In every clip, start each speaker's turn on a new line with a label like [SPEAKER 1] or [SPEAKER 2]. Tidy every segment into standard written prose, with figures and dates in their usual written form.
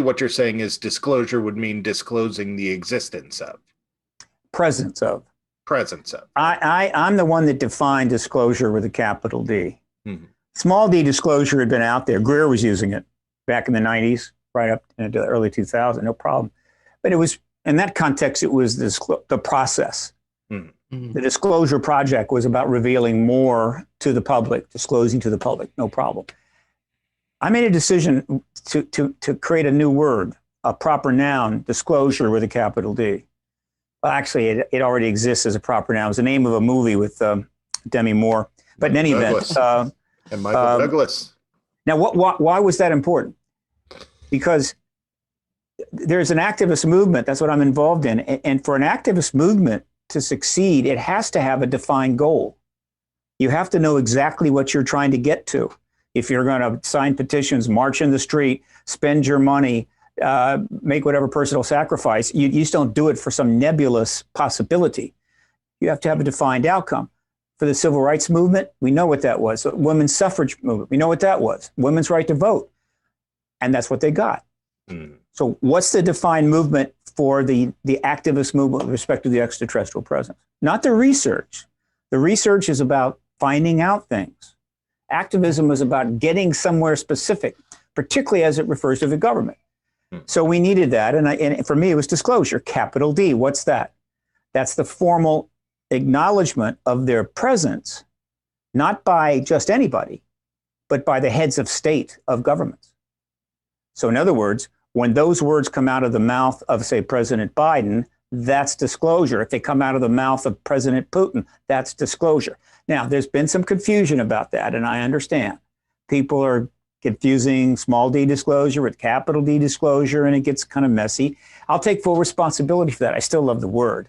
[SPEAKER 1] What you're saying is disclosure would mean disclosing the existence of.
[SPEAKER 2] Presence of.
[SPEAKER 1] Presence of.
[SPEAKER 2] I'm the one that defined disclosure with a capital D.
[SPEAKER 1] Mm-hmm.
[SPEAKER 2] Small d disclosure had been out there. Greer was using it back in the 90s, right up into the early 2000s, no problem. But it was, in that context, it was the process. Mm-hmm. The disclosure project was about revealing more to the public, disclosing to the public, no problem. I made a decision to create a new word, a proper noun, disclosure with a capital D. Well, actually, it already exists as a proper noun. It was the name of a movie with Demi Moore. But in any event.
[SPEAKER 1] And Michael Douglas.
[SPEAKER 2] Now, why was that important? Because there's an activist movement. That's what I'm involved in. And for an activist movement to succeed, it has to have a defined goal. You have to know exactly what you're trying to get to. If you're going to sign petitions, march in the street, spend your money, make whatever personal sacrifice, you just don't do it for some nebulous possibility. You have to have a defined outcome. For the civil rights movement, we know what that was. The women's suffrage movement, we know what that was. Women's right to vote. And that's what they got. Mm. So what's the defined movement for the activist movement with respect to the extraterrestrial presence? Not the research. The research is about finding out things. Activism is about getting somewhere specific, particularly as it refers to the government. So we needed that. And for me, it was disclosure, capital D. What's that? That's the formal acknowledgement of their presence, not by just anybody, but by the heads of state of governments. So in other words, when those words come out of the mouth of, say, President Biden, that's disclosure. If they come out of the mouth of President Putin, that's disclosure. Now, there's been some confusion about that, and I understand. People are confusing small d disclosure with capital D disclosure, and it gets kind of messy. I'll take full responsibility for that. I still love the word.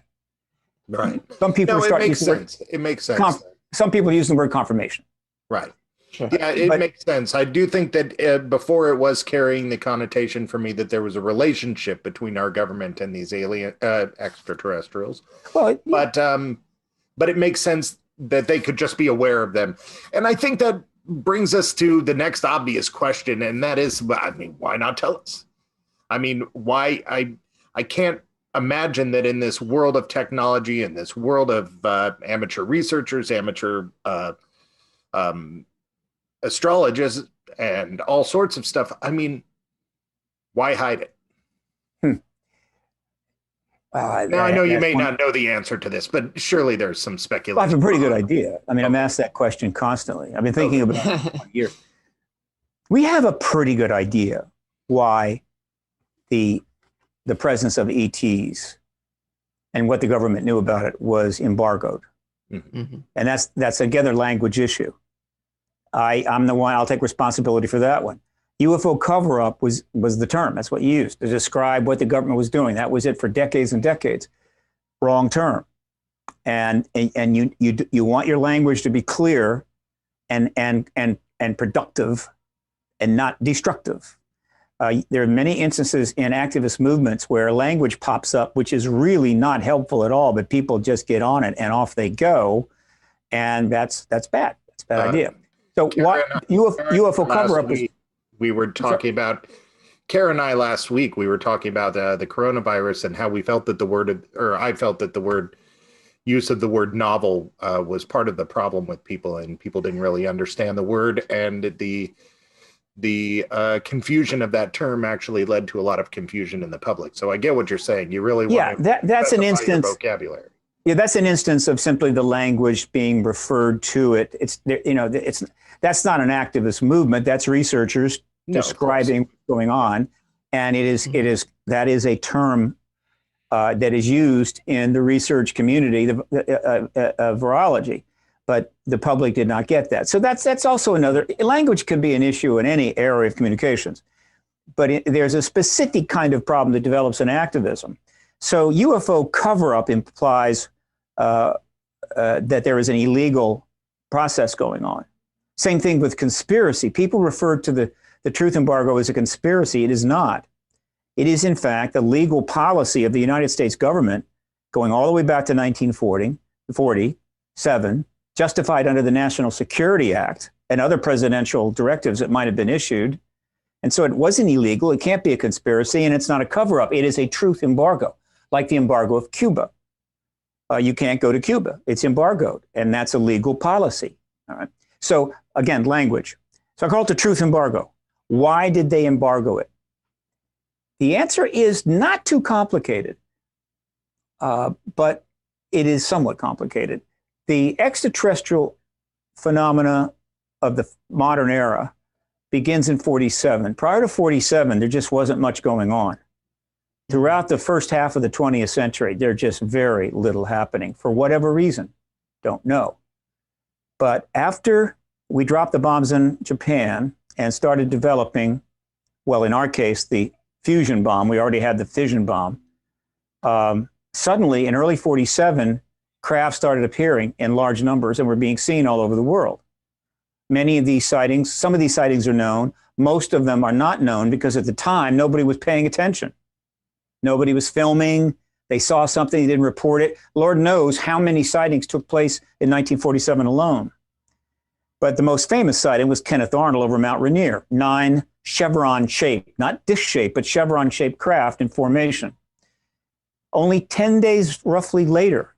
[SPEAKER 1] Right.
[SPEAKER 2] Some people start using the word.
[SPEAKER 1] It makes sense.
[SPEAKER 2] Some people use the word confirmation.
[SPEAKER 1] Right. Sure. Yeah, it makes sense. I do think that before it was carrying the connotation for me that there was a relationship between our government and these alien extraterrestrials. Well, yeah. But it makes sense that they could just be aware of them. And I think that brings us to the next obvious question, and that is, I mean, why not tell us? I mean, why? I can't imagine that in this world of technology, in this world of amateur researchers, amateur astrologists, and all sorts of stuff. I mean, why hide it? Now, I know you may not know the answer to this, but surely there's some speculation.
[SPEAKER 2] Well, I have a pretty good idea. I mean, I'm asked that question constantly. I've been thinking about it for years. We have a pretty good idea why the presence of ETs and what the government knew about it was embargoed. Mm-hmm. And that's again a language issue. I'm the one, I'll take responsibility for that one. UFO cover-up was the term. That's what you used to describe what the government was doing. That was it for decades and decades. Wrong term. And you want your language to be clear and productive and not destructive. There are many instances in activist movements where language pops up, which is really not helpful at all, but people just get on it and off they go. And that's bad. That's a bad idea. So what UFO cover-up is...
[SPEAKER 1] We were talking about, Kara and I last week, we were talking about the coronavirus and how we felt that I felt that the use of the word novel was part of the problem with people, and people didn't really understand the word, and the confusion of that term actually led to a lot of confusion in the public. So I get what you're saying. You really want to
[SPEAKER 2] that's an instance
[SPEAKER 1] vocabulary.
[SPEAKER 2] Yeah, that's an instance of simply the language being referred to it. That's not an activist movement. That's researchers describing what's going on, and that is a term that is used in the research community, the virology, but the public did not get that. So that's also another language could be an issue in any area of communications, but there's a specific kind of problem that develops in activism. So UFO cover-up implies that there is an illegal process going on. Same thing with conspiracy. People refer to the truth embargo as a conspiracy. It is not. It is, in fact, the legal policy of the United States government going all the way back to 1947, justified under the National Security Act and other presidential directives that might have been issued, And so it wasn't illegal. It can't be a conspiracy, and it's not a cover-up. It is a truth embargo, like the embargo of Cuba. You can't go to Cuba. It's embargoed, and that's a legal policy. All right. So again, language. So I call it the truth embargo. Why did they embargo it? The answer is not too complicated, but it is somewhat complicated. The extraterrestrial phenomena of the modern era begins in 47. Prior to 47, there just wasn't much going on. Throughout the first half of the 20th century, there's just very little happening for whatever reason. Don't know. But after we dropped the bombs in Japan and started developing, well, in our case, the fusion bomb, we already had the fission bomb. Suddenly, in early 47, craft started appearing in large numbers and were being seen all over the world. Many of these sightings, some of these sightings are known. Most of them are not known because at the time, nobody was paying attention. Nobody was filming. They saw something, they didn't report it. Lord knows how many sightings took place in 1947 alone. But the most famous sighting was Kenneth Arnold over Mount Rainier, 9 chevron-shaped, not disc-shaped, but chevron-shaped craft in formation. Only 10 days roughly later,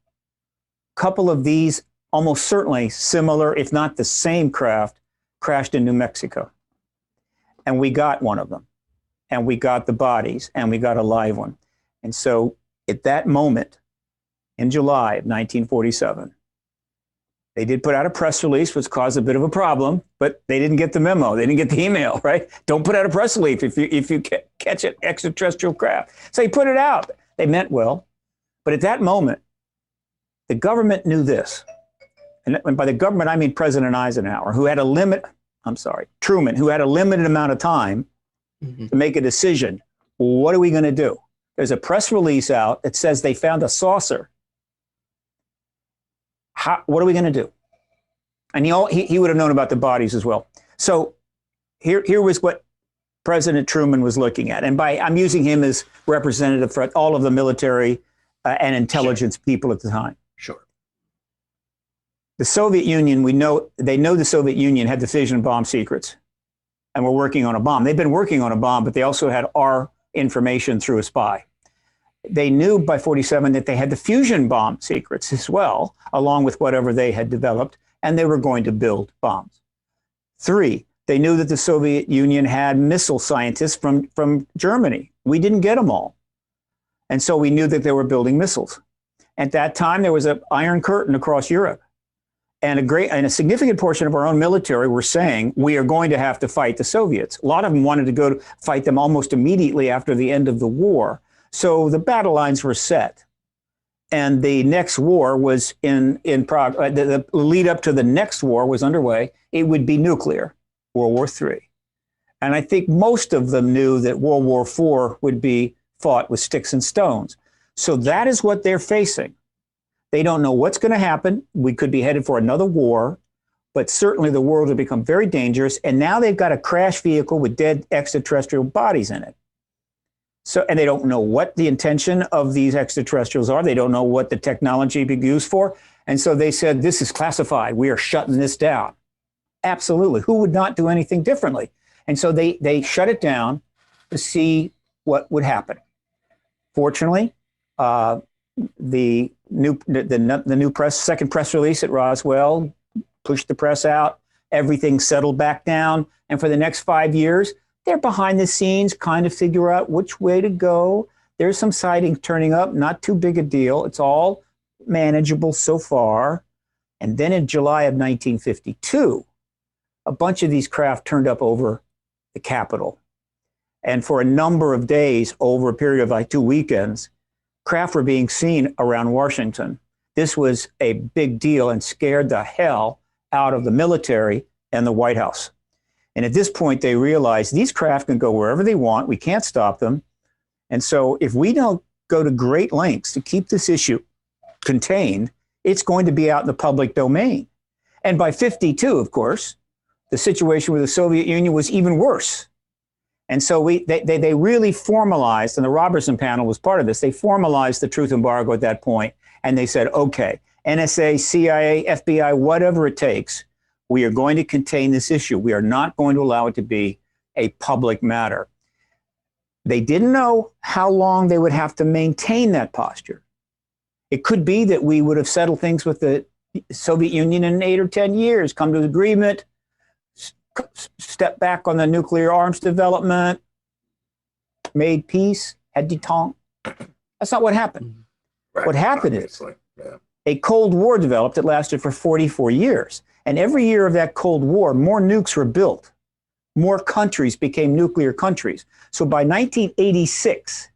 [SPEAKER 2] a couple of these almost certainly similar, if not the same craft, crashed in New Mexico. And we got one of them. And we got the bodies, and we got a live one. And so at that moment, in July of 1947, they did put out a press release, which caused a bit of a problem, but they didn't get the memo. They didn't get the email, right? Don't put out a press release if you catch an extraterrestrial craft. So they put it out. They meant well. But at that moment, the government knew this. And by the government, I mean President Eisenhower, who had a limit, Truman, who had a limited amount of time to make a decision. What are we going to do? There's a press release out that says they found a saucer. What are we going to do? And he would have known about the bodies as well. So here was what President Truman was looking at. And I'm using him as representative for all of the military and intelligence people at the time.
[SPEAKER 1] Sure.
[SPEAKER 2] The Soviet Union, they know the Soviet Union had the fission bomb secrets and were working on a bomb. They've been working on a bomb, but they also had our information through a spy. They knew by 47 that they had the fusion bomb secrets as well, along with whatever they had developed, and they were going to build bombs. 3, they knew that the Soviet Union had missile scientists from Germany. We didn't get them all. And so we knew that they were building missiles. At that time, there was an iron curtain across Europe. And a significant portion of our own military were saying, we are going to have to fight the Soviets. A lot of them wanted to go to fight them almost immediately after the end of the war. So the battle lines were set. And the next war was in progress. The lead up to the next war was underway. It would be nuclear, World War III. And I think most of them knew that World War IV would be fought with sticks and stones. So that is what they're facing. They don't know what's going to happen. We could be headed for another war, but certainly the world will become very dangerous. And now they've got a crash vehicle with dead extraterrestrial bodies in it. So, and they don't know what the intention of these extraterrestrials are. They don't know what the technology be used for. And so they said, this is classified. We are shutting this down. Absolutely. Who would not do anything differently? And so they shut it down to see what would happen. Fortunately, the new second press release at Roswell pushed the press out. Everything settled back down. And for the next 5 years, they're behind the scenes, kind of figure out which way to go. There's some sightings turning up, not too big a deal. It's all manageable so far. And then in July of 1952, a bunch of these craft turned up over the Capitol. And for a number of days, over a period of like 2 weekends, craft were being seen around Washington. This was a big deal and scared the hell out of the military and the White House. And at this point, they realized these craft can go wherever they want. We can't stop them. And so if we don't go to great lengths to keep this issue contained, it's going to be out in the public domain. And by 52, of course, the situation with the Soviet Union was even worse. And so they really formalized, and the Robertson panel was part of this, they formalized the truth embargo at that point, and they said, okay, NSA, CIA, FBI, whatever it takes, we are going to contain this issue. We are not going to allow it to be a public matter. They didn't know how long they would have to maintain that posture. It could be that we would have settled things with the Soviet Union in 8 or 10 years, come to an agreement, step back on the nuclear arms development, made peace, had détente. That's not what happened.
[SPEAKER 1] Right.
[SPEAKER 2] What happened is a Cold War developed that lasted for 44 years. And every year of that Cold War, more nukes were built. More countries became nuclear countries. So by 1986,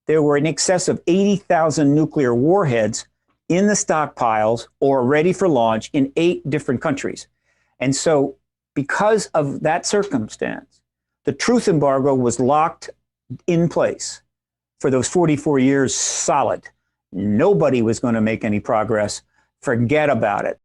[SPEAKER 2] there were in excess of 80,000 nuclear warheads in the stockpiles or ready for launch in 8 different countries. And so because of that circumstance, the truth embargo was locked in place for those 44 years solid. Nobody was going to make any progress. Forget about it.